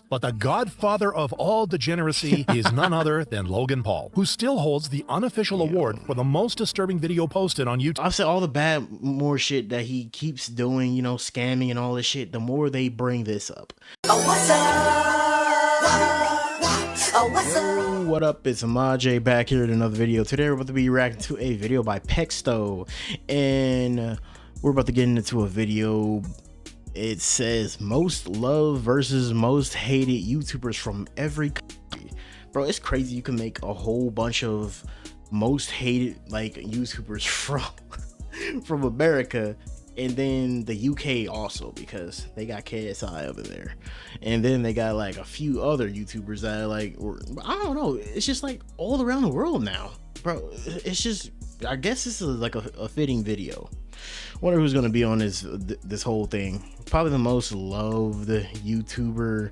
But the godfather of all degeneracy is none other than Logan Paul, who still holds the unofficial award for the most disturbing video posted on YouTube. I've said all the bad more shit that he keeps doing, you know, scamming and all this shit, the more they bring this up. Oh, what's up? Oh, what's up? What up? It's Amaj back here with another video. Today we're about to be reacting to a video by Pexto, and we're about to get into a video. It says most loved versus most hated YouTubers from every country. Bro, it's crazy you can make a whole bunch of most hated like YouTubers from America, and then the UK also, because they got KSI over there, and then they got like a few other YouTubers that are like, I don't know, it's just like all around the world now, bro. It's just, I guess this is like a fitting video. Wonder who's gonna be on this whole thing. Probably the most loved YouTuber.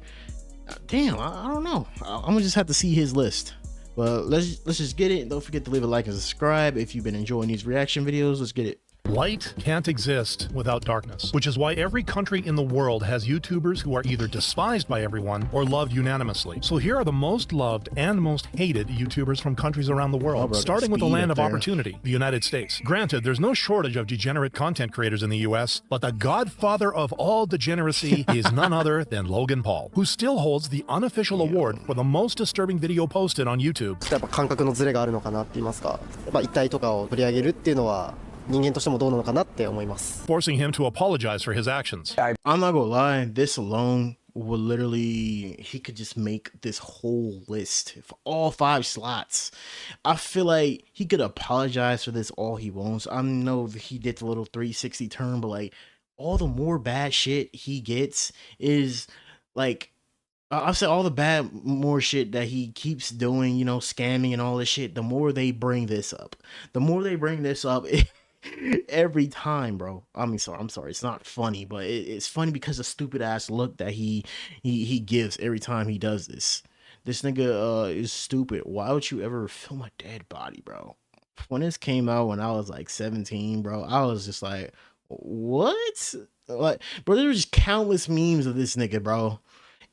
Damn, I don't know. I'm gonna just have to see his list. But let's just get it. Don't forget to leave a like and subscribe if you've been enjoying these reaction videos. Let's get it. Light can't exist without darkness, which is why every country in the world has YouTubers who are either despised by everyone or loved unanimously. So here are the most loved and most hated YouTubers from countries around the world, starting with the land of opportunity, the United States. Granted, there's no shortage of degenerate content creators in the US, but the godfather of all degeneracy is none other than Logan Paul, who still holds the unofficial award for the most disturbing video posted on YouTube. やっぱ感覚のズレがあるのかなって言いますか、一体とかを取り上げるっていうのは forcing him to apologize for his actions. I'm not gonna lie, this alone would literally, he could just make this whole list for all 5 slots. I feel like he could apologize for this all he wants. I know that he did the little 360 turn, but like all the more bad shit he gets is like, I've said all the bad more shit that he keeps doing, you know, scamming and all this shit, the more they bring this up. The more they bring this up, every time, bro. I'm sorry, it's not funny, but it's funny because the stupid ass look that he gives every time he does this. This nigga is stupid. Why would you ever film a dead body, bro? When this came out when I was like 17, bro, I was just like, what? Like, bro, there was just countless memes of this nigga, bro,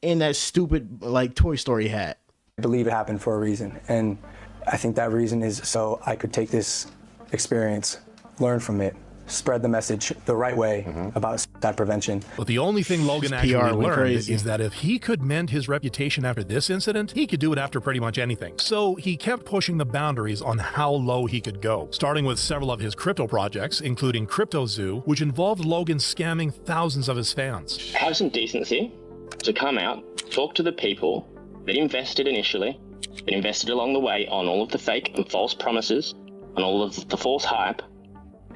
in that stupid like Toy Story hat. I believe it happened for a reason, and I think that reason is so I could take this experience, learn from it, spread the message the right way about suicide prevention. But the only thing Logan actually learned is that if he could mend his reputation after this incident, he could do it after pretty much anything. So he kept pushing the boundaries on how low he could go, starting with several of his crypto projects, including Crypto Zoo, which involved Logan scamming thousands of his fans. Have some decency to come out, talk to the people that invested initially, that invested along the way on all of the fake and false promises, on all of the false hype,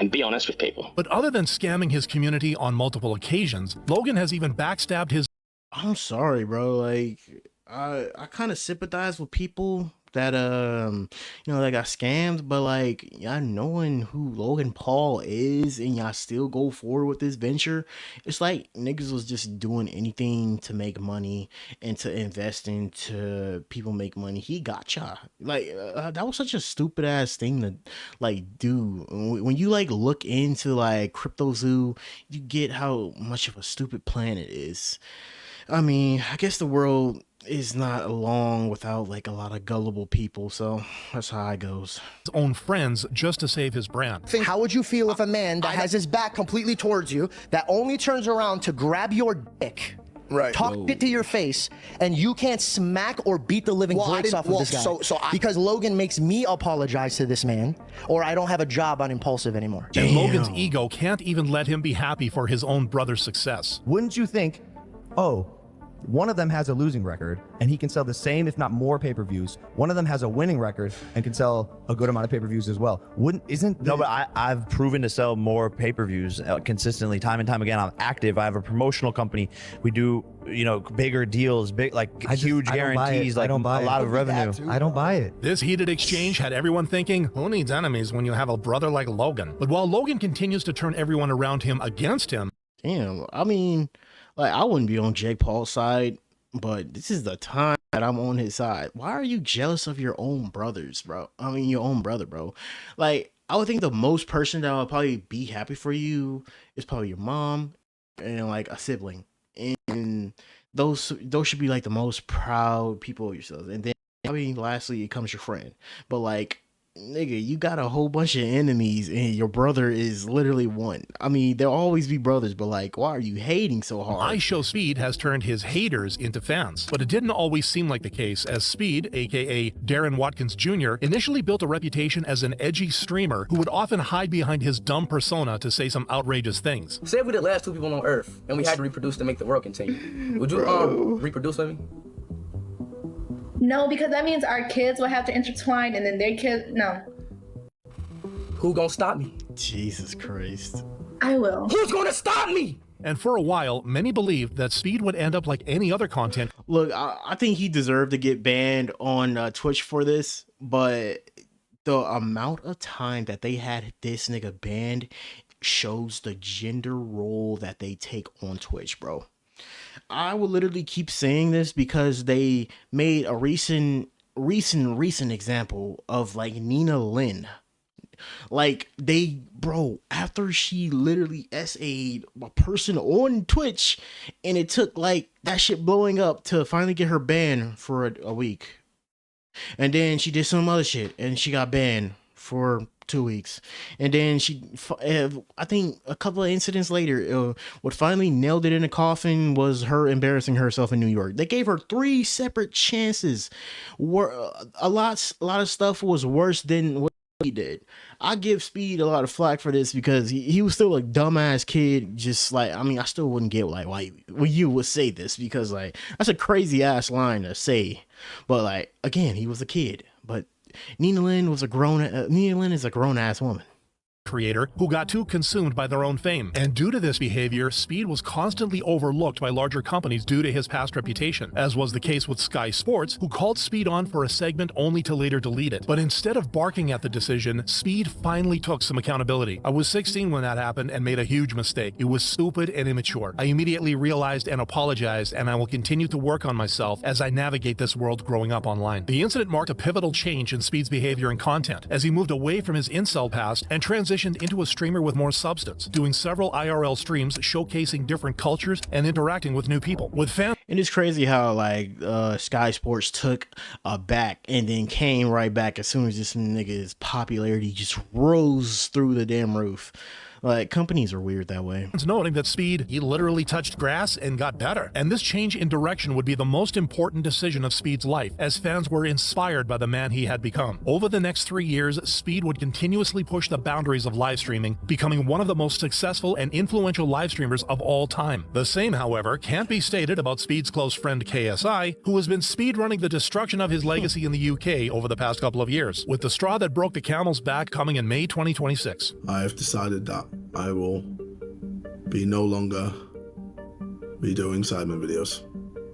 and be honest with people. But other than scamming his community on multiple occasions, Logan has even backstabbed his... I'm sorry, bro. Like, I kind of sympathize with people that, you know, that got scammed, but like, y'all knowing who Logan Paul is and y'all still go forward with this venture, it's like niggas was just doing anything to make money and to invest into people make money. He got y'all. Like, that was such a stupid ass thing to like do. When you like look into like Crypto Zoo, you get how much of a stupid plan it is. I mean, I guess the world is not long without like a lot of gullible people, so that's how it goes. His own friends just to save his brand. How would you feel if a man that has his back completely towards you, that only turns around to grab your dick, talk shit to your face, and you can't smack or beat the living brakes off of this guy? Because Logan makes me apologize to this man, or I don't have a job on Impulsive anymore. And Logan's ego can't even let him be happy for his own brother's success. Wouldn't you think, oh, one of them has a losing record and he can sell the same, if not more, pay-per-views. One of them has a winning record and can sell a good amount of pay-per-views as well. No, but I've proven to sell more pay-per-views consistently, time and time again. I'm active. I have a promotional company. We do, you know, bigger deals, huge guarantees, like a lot of revenue. I don't buy it. This heated exchange had everyone thinking, who needs enemies when you have a brother like Logan? But while Logan continues to turn everyone around him against him, damn, I mean, like, I wouldn't be on Jake Paul's side, but this is the time that I'm on his side. Why are you jealous of your own brothers, bro? I mean, your own brother, bro. Like, I would think the most person that would probably be happy for you is probably your mom and like a sibling. And those should be like the most proud people of yourselves. And then I mean, lastly, it comes your friend. But like, nigga, you got a whole bunch of enemies and your brother is literally one. I mean, there'll always be brothers, but like, why are you hating so hard? I Show Speed has turned his haters into fans, but it didn't always seem like the case, as Speed, aka Darren Watkins Jr., initially built a reputation as an edgy streamer who would often hide behind his dumb persona to say some outrageous things. Say if we the last 2 people on Earth and we had to reproduce to make the world continue, would you reproduce with me? No, because that means our kids will have to intertwine and then their kids, no. Who gonna stop me? Jesus Christ. I will. Who's gonna stop me? And for a while, many believed that Speed would end up like any other content. Look, I think he deserved to get banned on Twitch for this, but the amount of time that they had this nigga banned shows the gender role that they take on Twitch, bro. I will literally keep saying this because they made a recent example of like Nina Lynn. Like bro, after she literally SA'd a person on Twitch and it took like that shit blowing up to finally get her banned for a week. And then she did some other shit and she got banned for 2 weeks. And then I think a couple of incidents later, what finally nailed it in the coffin was her embarrassing herself in New York. They gave her 3 separate chances. A lot of stuff was worse than what he did. I give Speed a lot of flack for this because he was still a dumbass kid. Just like, I mean, I still wouldn't get like why you would say this, because like that's a crazy ass line to say. But like, again, he was a kid. But Nina Lynn is a grown ass woman. Creator who got too consumed by their own fame. And due to this behavior, Speed was constantly overlooked by larger companies due to his past reputation, as was the case with Sky Sports, who called Speed on for a segment only to later delete it. But instead of barking at the decision, Speed finally took some accountability. I was 16 when that happened and made a huge mistake. It was stupid and immature. I immediately realized and apologized, and I will continue to work on myself as I navigate this world growing up online. The incident marked a pivotal change in Speed's behavior and content, as he moved away from his incel past and transitioned into a streamer with more substance, doing several IRL streams showcasing different cultures and interacting with new people. With fans, and it's crazy how like Sky Sports took a back and then came right back as soon as this nigga's popularity just rose through the damn roof. Like, companies are weird that way. Noting that Speed, he literally touched grass and got better. And this change in direction would be the most important decision of Speed's life, as fans were inspired by the man he had become. Over the next 3 years, Speed would continuously push the boundaries of live streaming, becoming one of the most successful and influential live streamers of all time. The same, however, can't be stated about Speed's close friend KSI, who has been speedrunning the destruction of his legacy in the UK over the past couple of years, with the straw that broke the camel's back coming in May 2026. I have decided that I will be no longer be doing Simon videos.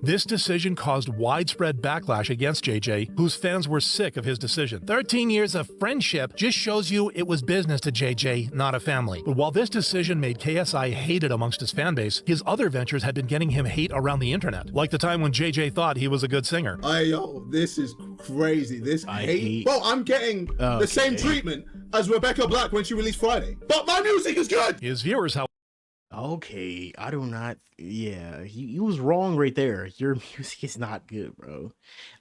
This decision caused widespread backlash against JJ, whose fans were sick of his decision. 13 years of friendship just shows you it was business to JJ, not a family. But while this decision made KSI hated amongst his fanbase, his other ventures had been getting him hate around the internet, like the time when JJ thought he was a good singer. Yo, this is crazy. This hate. Well, I'm getting the same treatment as Rebecca Black when she released Friday, but my music is good. His viewers, however. Okay, I do not. Yeah, you was wrong right there. Your music is not good, bro.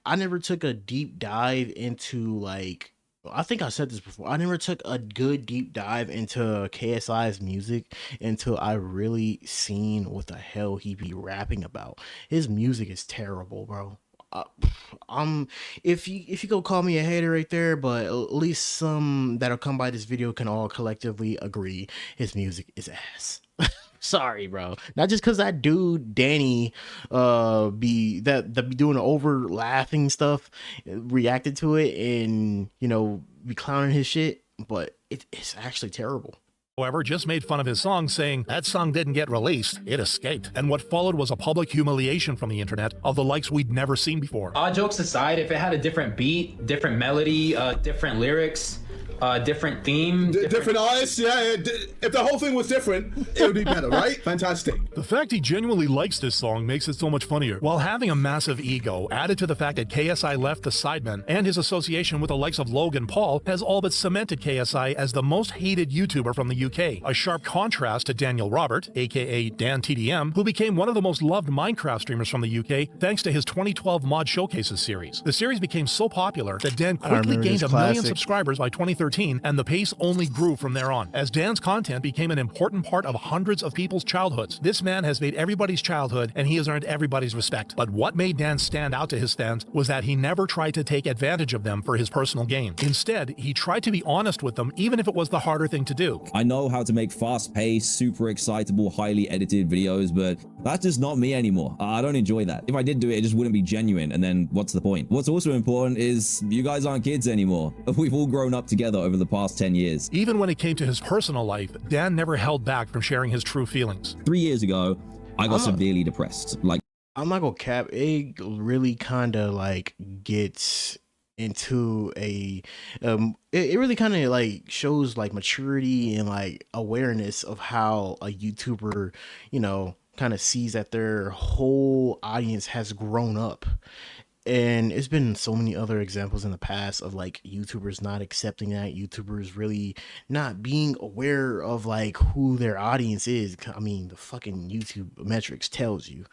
I never took a deep dive into, like, I think I said this before. I never took a good deep dive into KSI's music until I really seen what the hell he be rapping about. His music is terrible, bro. If you go call me a hater right there, but at least some that'll come by this video can all collectively agree his music is ass. Sorry, bro. Not just because that dude Danny be doing the over laughing stuff, reacted to it, and be clowning his shit, but it's actually terrible. However, just made fun of his song, saying that song didn't get released, it escaped. And what followed was a public humiliation from the internet of the likes we'd never seen before. All jokes aside, if it had a different beat, different melody, different lyrics, different theme, different artists. Yeah, if the whole thing was different, it would be better, right? Fantastic. The fact he genuinely likes this song makes it so much funnier. While having a massive ego, added to the fact that KSI left the Sidemen and his association with the likes of Logan Paul has all but cemented KSI as the most hated YouTuber from the UK. A sharp contrast to Daniel Robert, aka Dan TDM, who became one of the most loved Minecraft streamers from the UK thanks to his 2012 Mod Showcases series. The series became so popular that Dan quickly gained 1 million subscribers by 2013, and the pace only grew from there on. As Dan's content became an important part of hundreds of people's childhoods, this man has made everybody's childhood, and he has earned everybody's respect. But what made Dan stand out to his fans was that he never tried to take advantage of them for his personal gain. Instead, he tried to be honest with them, even if it was the harder thing to do. I know how to make fast-paced, super excitable, highly edited videos, but that's just not me anymore. I don't enjoy that. If I did do it, it just wouldn't be genuine, and then what's the point? What's also important is you guys aren't kids anymore. We've all grown up together over the past 10 years. Even when it came to his personal life, Dan never held back from sharing his true feelings. 3 years ago, I got severely depressed. Like, I'm not gonna cap, it really kind of like gets into a it really kind of like shows like maturity and like awareness of how a YouTuber, you know, kind of sees that their whole audience has grown up. And it's been so many other examples in the past of like YouTubers not accepting that, YouTubers really not being aware of like who their audience is. I mean, the fucking YouTube metrics tells you,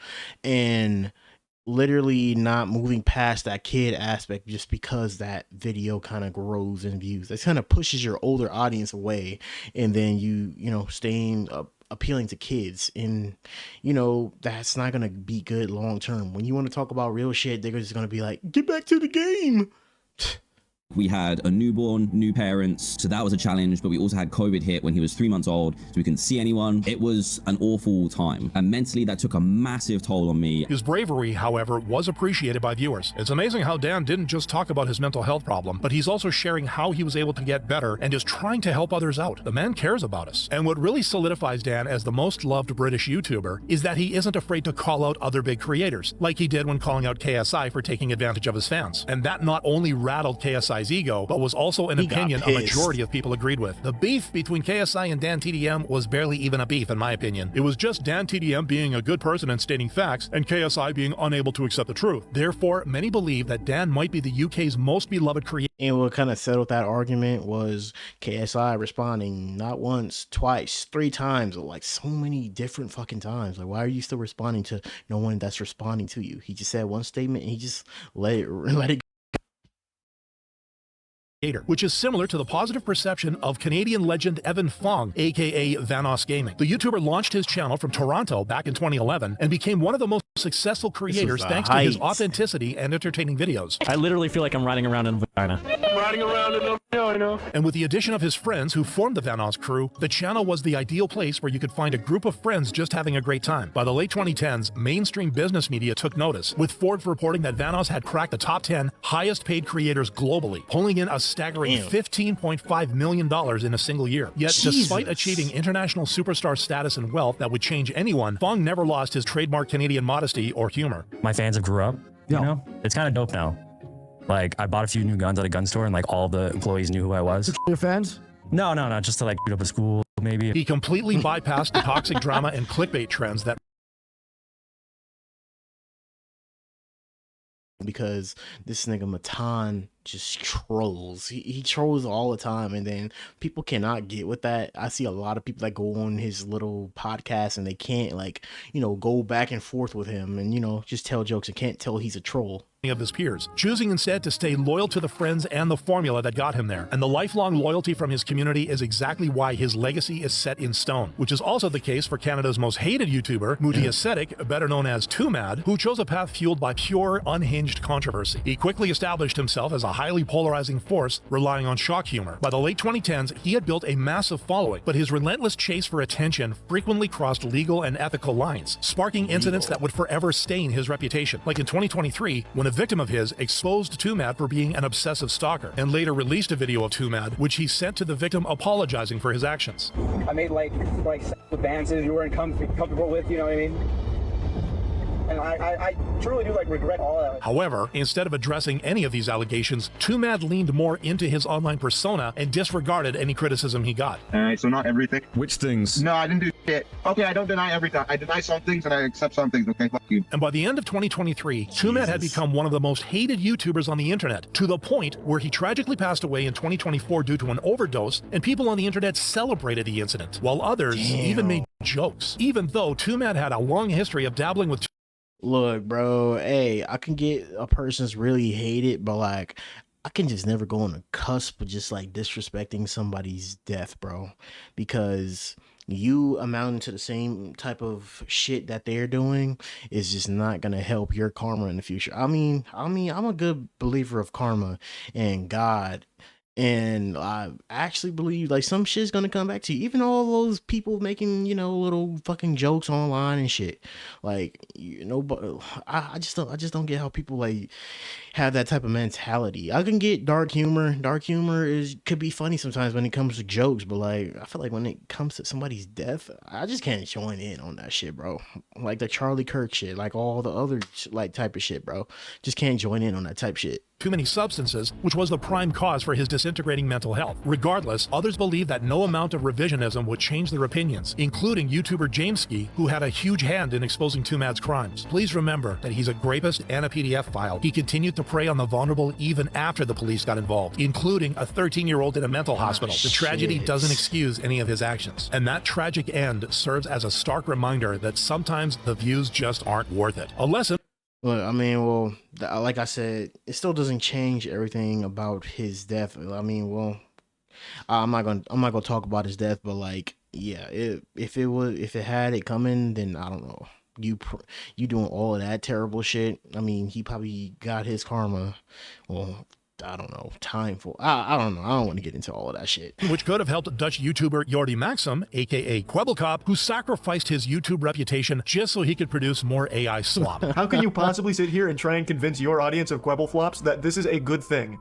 and literally not moving past that kid aspect just because that video kind of grows in views. That kind of pushes your older audience away, and then you know, staying up appealing to kids, and you know that's not gonna be good long term. When you want to talk about real shit, they're just gonna be like, get back to the game. We had a newborn, new parents, so that was a challenge, but we also had COVID hit when he was 3 months old, so we couldn't see anyone. It was an awful time, and mentally that took a massive toll on me. His bravery, however, was appreciated by viewers. It's amazing how Dan didn't just talk about his mental health problem, but he's also sharing how he was able to get better and is trying to help others out. The man cares about us. And what really solidifies Dan as the most loved British YouTuber is that he isn't afraid to call out other big creators, like he did when calling out KSI for taking advantage of his fans. And that not only rattled KSI's ego, but was also an opinion a majority of people agreed with. The beef between KSI and Dan TDM was barely even a beef, in my opinion. It was just Dan TDM being a good person and stating facts, and KSI being unable to accept the truth. Therefore, many believe that Dan might be the UK's most beloved creator. And what kind of settled that argument was KSI responding not once, twice, 3 times, like so many different fucking times. Like, why are you still responding to no one that's responding to you? He just said one statement and he just let it go. Which is similar to the positive perception of Canadian legend Evan Fong, aka Vanoss Gaming. The YouTuber launched his channel from Toronto back in 2011 and became one of the most successful creators thanks to his authenticity and entertaining videos. I literally feel like I'm riding around in a vagina. I'm riding around in a vagina. And with the addition of his friends who formed the Vanoss crew, the channel was the ideal place where you could find a group of friends just having a great time. By the late 2010s, mainstream business media took notice, with Forbes reporting that Vanoss had cracked the top 10 highest paid creators globally, pulling in a staggering $15.5 million in a single year. Yet, despite achieving international superstar status and wealth that would change anyone, Fong never lost his trademark Canadian modesty or humor. My fans have grew up, you know? It's kind of dope now. Like, I bought a few new guns at a gun store, and like all the employees knew who I was. Your fans? No, just to like shoot up a school, maybe. He completely bypassed the toxic drama and clickbait trends that because this nigga Matan just trolls. He trolls all the time, and then people cannot get with that. I see a lot of people that go on his little podcast and they can't, like, you know, go back and forth with him and, you know, just tell jokes and can't tell he's a troll of his peers, choosing instead to stay loyal to the friends and the formula that got him there. And the lifelong loyalty from his community is exactly why his legacy is set in stone, which is also the case for Canada's most hated YouTuber, Muti Ascetic, better known as Too Mad, who chose a path fueled by pure, unhinged controversy. He quickly established himself as a highly polarizing force, relying on shock humor. By the late 2010s, he had built a massive following, but his relentless chase for attention frequently crossed legal and ethical lines, sparking incidents that would forever stain his reputation. Like in 2023, when a victim of his exposed Too Mad for being an obsessive stalker, and later released a video of Too Mad, which he sent to the victim apologizing for his actions. I made like advances you weren't comfortable with, you know what I mean? and I truly do like regret all that. However, instead of addressing any of these allegations, Too Mad leaned more into his online persona and disregarded any criticism he got. All right, so not everything. Which things? No, I didn't do shit. Okay, I don't deny everything. I deny some things and I accept some things. Okay, fuck you. And by the end of 2023, Too Mad had become one of the most hated YouTubers on the internet, to the point where he tragically passed away in 2024 due to an overdose, and people on the internet celebrated the incident, while others even made jokes, even though Too Mad had a long history of dabbling with. Look, bro, hey, I can get a person's really hated, but like, I can just never go on the cusp of just like disrespecting somebody's death, bro, because you amounting to the same type of shit that they're doing is just not gonna help your karma in the future. I mean, I'm a good believer of karma and God. And I actually believe like some shit's gonna come back to you. Even all those people making, you know, little fucking jokes online and shit. Like, you know, but I just don't get how people like have that type of mentality. I can get dark humor. Dark humor could be funny sometimes when it comes to jokes, but like I feel like when it comes to somebody's death, I just can't join in on that shit, bro. Like the Charlie Kirk shit, like all the other like type of shit, bro. Just can't join in on that type shit. Too many substances, which was the prime cause for his disintegrating mental health. Regardless, others believe that no amount of revisionism would change their opinions, including YouTuber Jameski, who had a huge hand in exposing Too Mad's crimes. Please remember that he's a rapist and a PDF file. He continued to prey on the vulnerable even after the police got involved, including a 13-year-old in a mental hospital. The tragedy doesn't excuse any of his actions, and that tragic end serves as a stark reminder that sometimes the views just aren't worth it. A lesson. Look, I mean, well, like I said, it still doesn't change everything about his death. I mean, well, I'm not gonna talk about his death, but like, yeah, if it had it coming, then I don't know. You doing all of that terrible shit. I mean, he probably got his karma. Well, I don't know, time for, I don't know, I don't want to get into all of that shit. Which could have helped Dutch YouTuber Jordi Maxim, aka Kwebbelkop, who sacrificed his YouTube reputation just so he could produce more AI slop. How can you possibly sit here and try and convince your audience of Kwebbelflops that this is a good thing?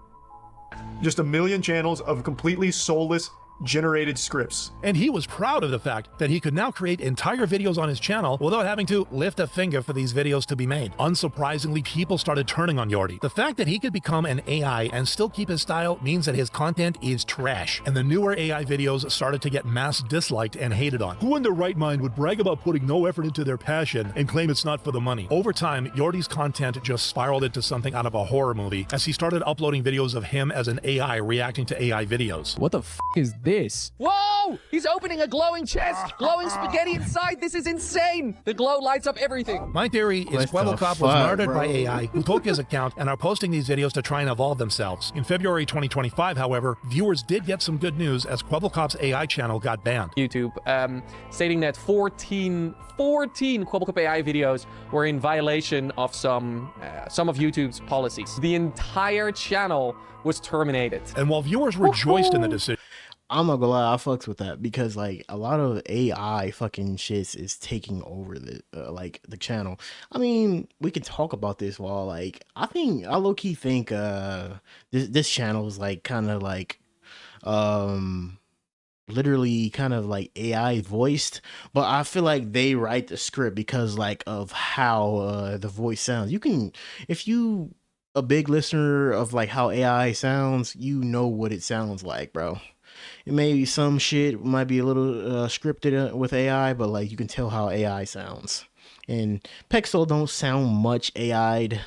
Just a million channels of completely soulless, generated scripts. And he was proud of the fact that he could now create entire videos on his channel without having to lift a finger for these videos to be made. Unsurprisingly, people started turning on Jordi. The fact that he could become an AI and still keep his style means that his content is trash, and the newer AI videos started to get mass disliked and hated on. Who in their right mind would brag about putting no effort into their passion and claim it's not for the money? Over time, Jordi's content just spiraled into something out of a horror movie as he started uploading videos of him as an AI reacting to AI videos. What the f is this? Whoa! He's opening a glowing chest! Glowing spaghetti inside! This is insane! The glow lights up everything! My theory is Kwebbelkop was murdered by AI who took his account and are posting these videos to try and evolve themselves. In February 2025, however, viewers did get some good news as Kwebbelkop's AI channel got banned. YouTube, stating that 14 Kwebbelkop AI videos were in violation of some of YouTube's policies. The entire channel was terminated. And while viewers rejoiced in the decision, I'm not gonna lie, I fucks with that because like a lot of AI fucking shits is taking over the like the channel. I mean, we can talk about this while like I low-key think this channel is like kind of like literally kind of like AI voiced, but I feel like they write the script because like of how the voice sounds. You can, if you a big listener of like how AI sounds, you know what it sounds like, bro. It may be some shit might be a little scripted with AI, but like you can tell how AI sounds. And Pexel don't sound much AI'd.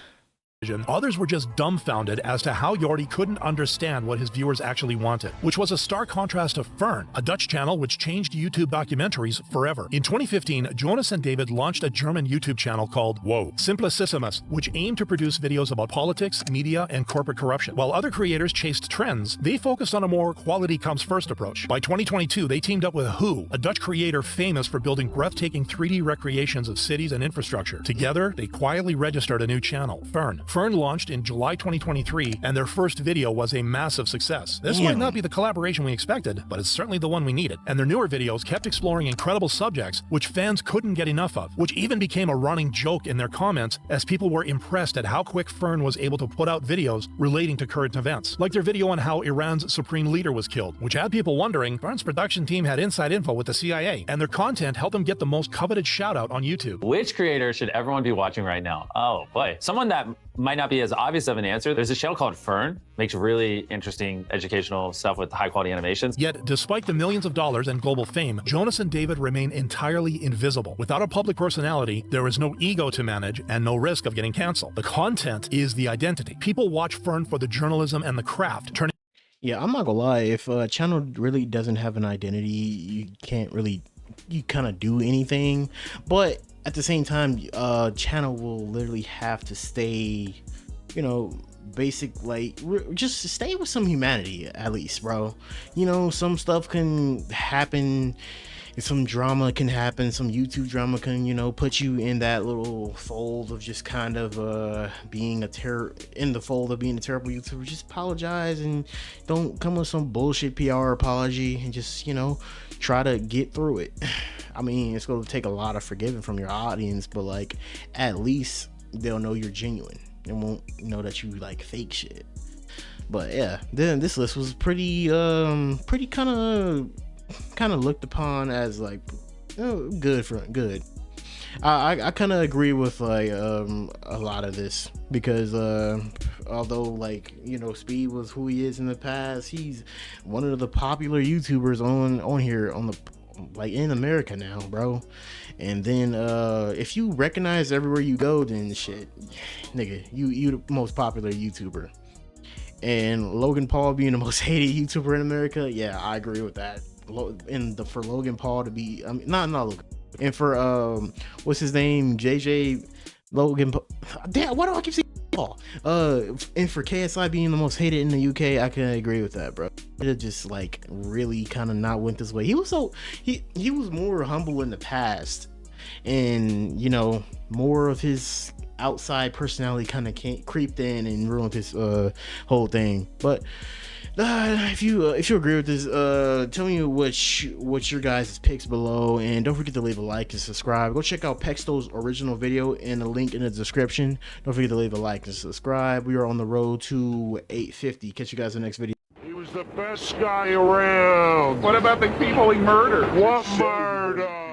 Others were just dumbfounded as to how Jordi couldn't understand what his viewers actually wanted, which was a stark contrast to Fern, a Dutch channel which changed YouTube documentaries forever. In 2015, Jonas and David launched a German YouTube channel called Simplicissimus, which aimed to produce videos about politics, media, and corporate corruption. While other creators chased trends, they focused on a more quality comes first approach. By 2022, they teamed up with Who, a Dutch creator famous for building breathtaking 3D recreations of cities and infrastructure. Together, they quietly registered a new channel, Fern. Fern launched in July 2023, and their first video was a massive success. This might not be the collaboration we expected, but it's certainly the one we needed. And their newer videos kept exploring incredible subjects which fans couldn't get enough of, which even became a running joke in their comments as people were impressed at how quick Fern was able to put out videos relating to current events, like their video on how Iran's supreme leader was killed, which had people wondering Fern's production team had inside info with the CIA, and their content helped them get the most coveted shout out on YouTube. Which creator should everyone be watching right now? Oh boy, someone that might not be as obvious of an answer. There's a channel called Fern, makes really interesting educational stuff with high quality animations. Yet, despite the millions of dollars and global fame, Jonas and David remain entirely invisible. Without a public personality, there is no ego to manage and no risk of getting canceled. The content is the identity. People watch Fern for the journalism and the craft, turning. Yeah, I'm not gonna lie, if a channel really doesn't have an identity, you can't really, you kind of do anything. But at the same time, channel will literally have to stay, you know, basic, like just stay with some humanity at least, bro. You know, some stuff can happen, some drama can happen, some YouTube drama can, you know, put you in that little fold of just kind of being a terrible YouTuber. Just apologize and don't come with some bullshit PR apology, and just, you know, try to get through it. I mean, it's going to take a lot of forgiving from your audience, but like at least they'll know you're genuine and won't know that you like fake shit. But yeah, then this list was pretty kind of looked upon as like good. I kind of agree with like a lot of this, because although, like, you know, Speed was who he is in the past, he's one of the popular YouTubers on here on the, like, in America now, bro. And then if you recognize everywhere you go, then shit, nigga, you the most popular YouTuber. And Logan Paul being the most hated YouTuber in America, yeah, I agree with that. For Logan Paul to be, I mean, not Logan, and for what's his name, JJ Logan Paul, damn, why do I keep saying Paul? And for KSI being the most hated in the UK, I can agree with that, bro. It just like really kind of not went this way. He was he was more humble in the past, and you know, more of his outside personality kind of creeped in and ruined his whole thing. But if you agree with this, tell me what your guys' picks below, and don't forget to leave a like and subscribe. Go check out Pexto's original video in the link in the description. Don't forget to leave a like and subscribe. We are on the road to 850. Catch you guys in the next video. He was the best guy around. What about the people he murdered? What murder?